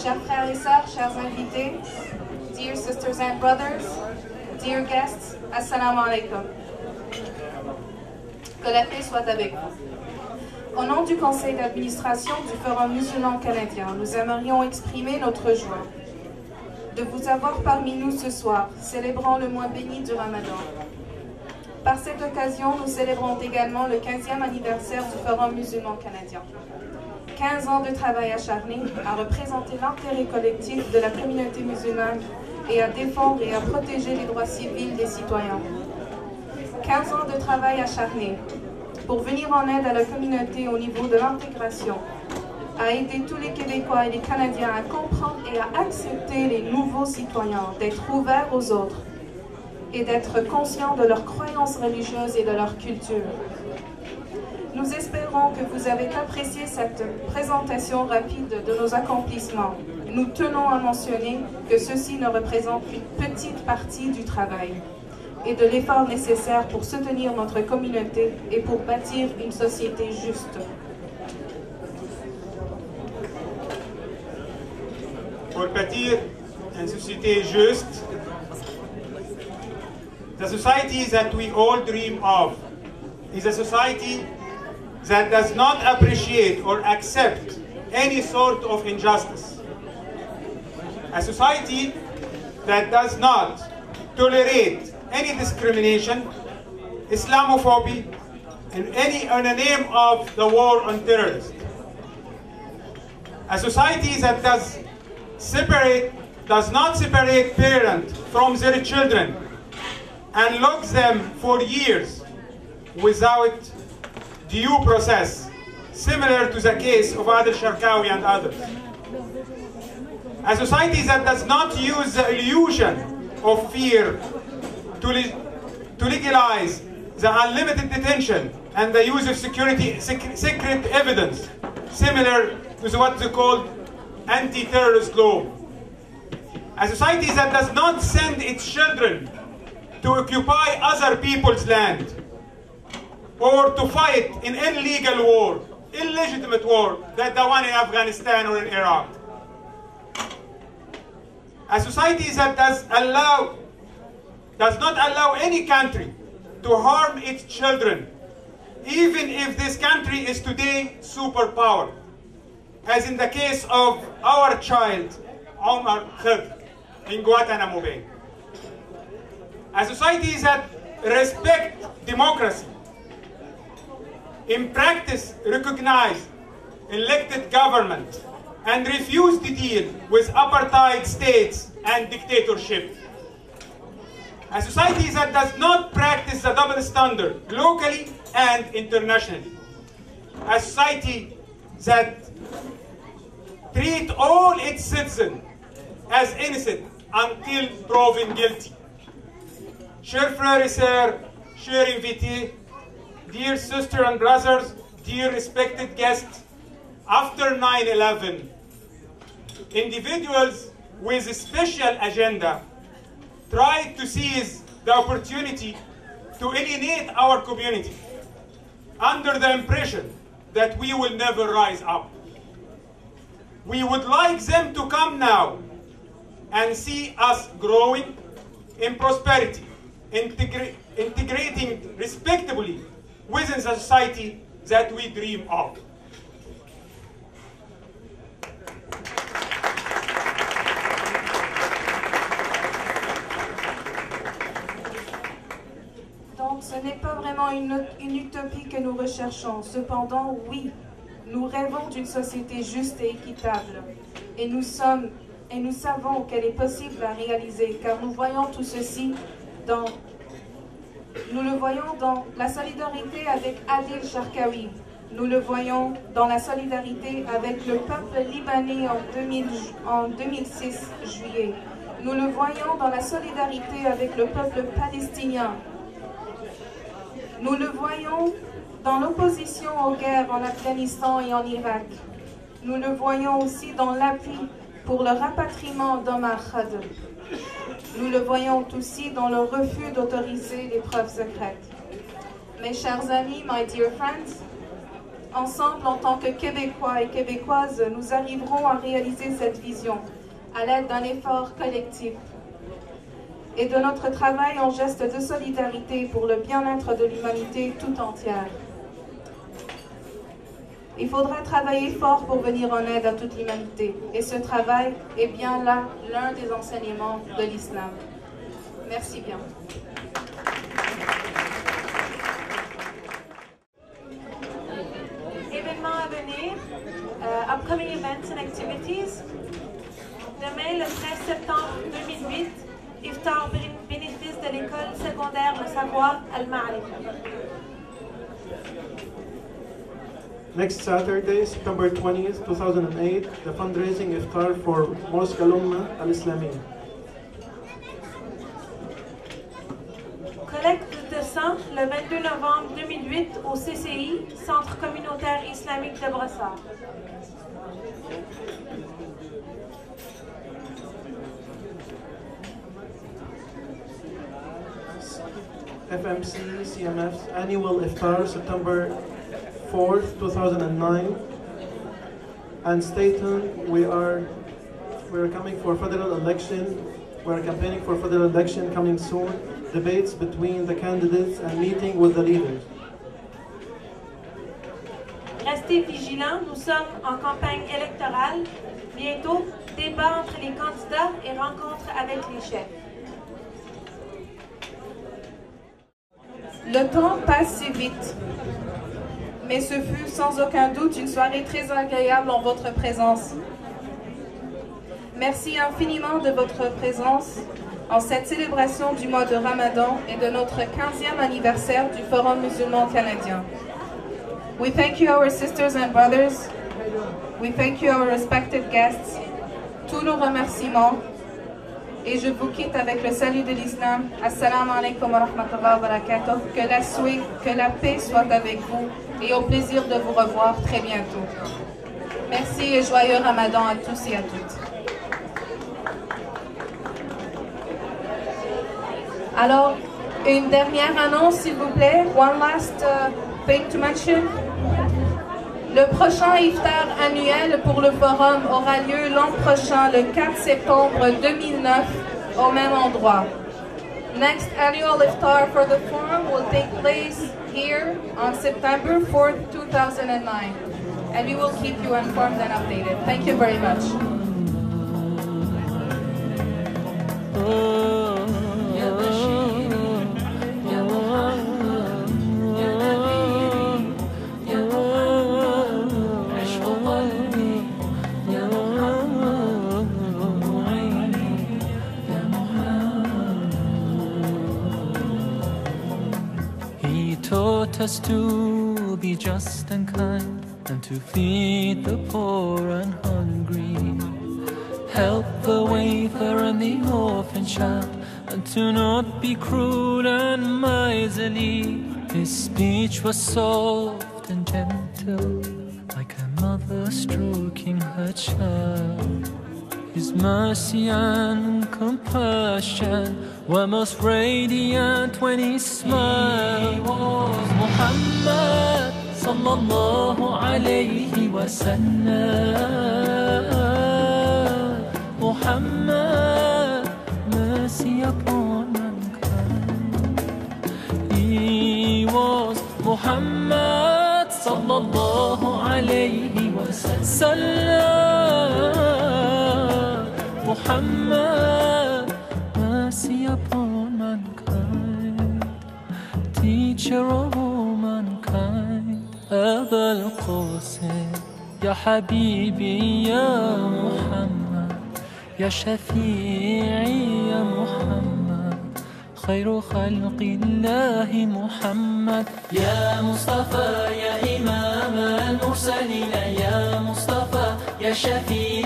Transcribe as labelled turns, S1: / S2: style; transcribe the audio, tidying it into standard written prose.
S1: Chers frères et sœurs, chers invités, dear sisters and brothers, dear guests, assalamu alaikum. Que la paix soit avec vous. Au nom du conseil d'administration du Forum musulman canadien, nous aimerions exprimer notre joie de vous avoir parmi nous ce soir, célébrant le mois béni du Ramadan. Par cette occasion, nous célébrons également le 15e anniversaire du Forum musulman canadien. 15 ans de travail acharné à représenter l'intérêt collectif de la communauté musulmane et à défendre et à protéger les droits civils des citoyens. 15 ans de travail acharné pour venir en aide à la communauté au niveau de l'intégration, à aider tous les Québécois et les Canadiens à comprendre et à accepter les nouveaux citoyens, d'être ouverts aux autres et d'être conscients de leurs croyances religieuses et de leur culture. Nous espérons que vous avez apprécié cette présentation rapide de nos accomplissements. Nous tenons à mentionner que ceci ne représente qu'une petite partie du travail et de l'effort nécessaire pour soutenir notre communauté et pour bâtir une société juste.
S2: Pour bâtir une société juste, the society that we all dream of is a society that does not appreciate or accept any sort of injustice. A society that does not tolerate any discrimination, Islamophobia, in the name of the war on terrorism. A society that does not separate parents from their children and locks them for years without due process, similar to the case of Adil Sharkawi and others. A society that does not use the illusion of fear to legalize the unlimited detention and the use of secret evidence, similar to what they call anti-terrorist law. A society that does not send its children to occupy other people's land or to fight in illegal war, illegitimate war, like the one in Afghanistan or in Iraq. A society that does not allow any country to harm its children, even if this country is today superpower, as in the case of our child, Omar Khadr, in Guantanamo Bay. A society that respects democracy, in practice recognize elected government, and refuse to deal with apartheid states and dictatorship. A society that does not practice the double standard locally and internationally. A society that treats all its citizens as innocent until proven guilty. Chers frères et sœurs, chers invités, dear sisters and brothers, dear respected guests, after 9/11, individuals with a special agenda tried to seize the opportunity to alienate our community under the impression that we will never rise up. We would like them to come now and see us growing in prosperity, integrating respectably within the society that we dream of.
S1: Donc ce n'est pas vraiment une utopie que nous recherchons. Cependant, oui, nous rêvons d'une société juste et équitable. Et nous savons qu'elle est possible à réaliser, car nous voyons tout ceci nous le voyons dans la solidarité avec Adil Sharkawi. Nous le voyons dans la solidarité avec le peuple libanais en 2006 juillet. Nous le voyons dans la solidarité avec le peuple palestinien. Nous le voyons dans l'opposition aux guerres en Afghanistan et en Irak. Nous le voyons aussi dans l'appui pour le rapatriement d'Omar Khadr. Nous le voyons aussi dans le refus d'autoriser les preuves secrètes. Mes chers amis, my dear friends, Ensemble, en tant que Québécois et Québécoises, nous arriverons à réaliser cette vision à l'aide d'un effort collectif et de notre travail en geste de solidarité pour le bien-être de l'humanité tout entière. Il faudra travailler fort pour venir en aide à toute l'humanité. Et ce travail est bien là l'un des enseignements de l'islam. Merci bien.
S3: Événements à venir, upcoming events and activities. Demain, le 13 septembre 2008, Iftar bénéfice de l'école secondaire Le Savoir Al-Ma'arifa.
S4: Next Saturday, September 20th, 2008, the fundraising iftar for Mosque Al-Ummah Al-Islamiyya.
S3: Collecte de sang le 22 novembre 2008 au CCI, Centre communautaire islamique de Brossard.
S4: FMC CMF's annual iftar, September 4th, 2009. And stay tuned, we are coming for federal election. We are campaigning for federal election coming soon. Debates between the candidates and meeting with the leaders.
S3: Restez vigilants, nous sommes en campagne électorale. Bientôt, débat entre les candidats et rencontre avec les chefs.
S1: Le temps passe si vite, mais ce fut sans aucun doute une soirée très agréable en votre présence. Merci infiniment de votre présence en cette célébration du mois de Ramadan et de notre 15e anniversaire du Forum musulman canadien. We thank you, our sisters and brothers. We thank you, our respected guests. Tous nos remerciements. Et je vous quitte avec le salut de l'islam. Assalamu alaikum wa rahmatullahi wa barakatuh. Que la paix soit avec vous et au plaisir de vous revoir très bientôt. Merci et joyeux Ramadan à tous et à toutes. Alors, une dernière annonce s'il vous plaît. One last thing to mention. Le prochain iftar annuel pour le forum aura lieu l'an prochain, le 4 septembre 2009, au même endroit. Next annual iftar for the forum will take place here on September 4th, 2009. And we will keep you informed and updated. Thank you very much.
S5: Us to be just and kind, and to feed the poor and hungry, help the wafer and the orphan child, and to not be cruel and miserly. His speech was soft and gentle, like a mother stroking her child. His mercy and compassion were most radiant when he smiled. He was Muhammad sallallahu alayhi wa sallam. Muhammad, mercy upon mankind. He was Muhammad sallallahu alayhi wa sallam. Muhammad, mercy upon mankind, teacher of all mankind. أبا القاسم يا حبيبي يا محمد، يا شفيعي يا محمد، خير خلق الله محمد. يا مصطفى يا إمام المرسلين، يا مصطفى يا شفيع